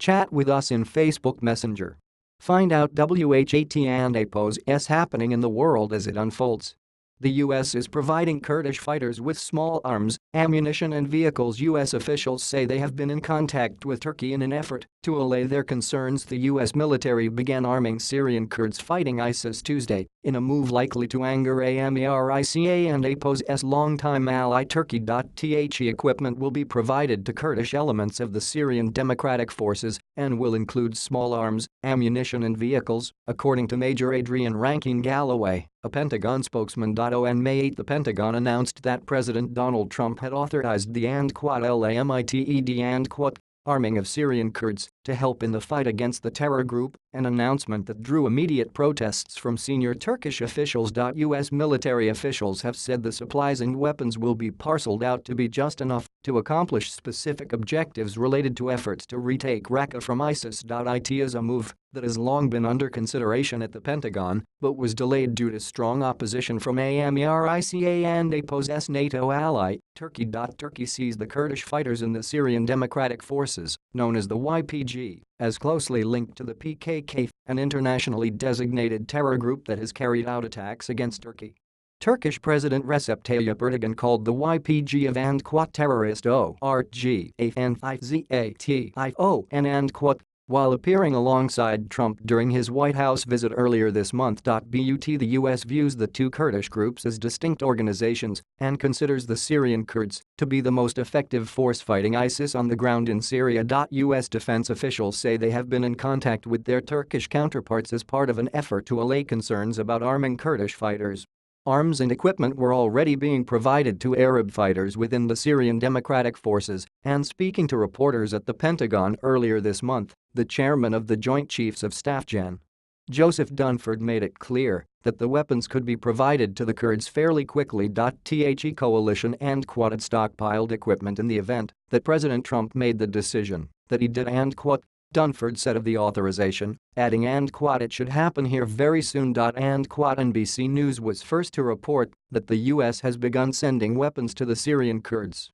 Chat with us in Facebook Messenger. Find out WHAT and APO's happening in the world as it unfolds. The U.S. is providing Kurdish fighters with small arms, ammunition and vehicles. U.S. officials say they have been in contact with Turkey in an effort to allay their concerns. The U.S. military began arming Syrian Kurds fighting ISIS Tuesday, in a move likely to anger America and APO's longtime ally Turkey. The equipment will be provided to Kurdish elements of the Syrian Democratic Forces and will include small arms, ammunition and vehicles, according to Major Adrian Rankin Galloway, a Pentagon spokesman. On May 8, the Pentagon announced that President Donald Trump had authorized the _LAMITED arming of Syrian Kurds to help in the fight against the terror group, an announcement that drew immediate protests from senior Turkish officials. U.S. military officials have said the supplies and weapons will be parceled out to be just enough to accomplish specific objectives related to efforts to retake Raqqa from ISIS. It is a move that has long been under consideration at the Pentagon but was delayed due to strong opposition from America and APO's NATO ally, Turkey. Turkey sees the Kurdish fighters in the Syrian Democratic Forces, known as the YPG, as closely linked to the PKK, an internationally designated terror group that has carried out attacks against Turkey. Turkish President Recep Tayyip Erdogan called the YPG a terrorist org and while appearing alongside Trump during his White House visit earlier this month. The U.S. views the two Kurdish groups as distinct organizations and considers the Syrian Kurds to be the most effective force fighting ISIS on the ground in Syria. U.S. defense officials say they have been in contact with their Turkish counterparts as part of an effort to allay concerns about arming Kurdish fighters. Arms and equipment were already being provided to Arab fighters within the Syrian Democratic Forces, and speaking to reporters at the Pentagon earlier this month, the chairman of the Joint Chiefs of Staff Gen. Joseph Dunford made it clear that the weapons could be provided to the Kurds fairly quickly. The coalition and Quad had stockpiled equipment in the event that President Trump made the decision that he did. Dunford said of the authorization, adding it should happen here very soon. NBC News was first to report that the U.S. has begun sending weapons to the Syrian Kurds.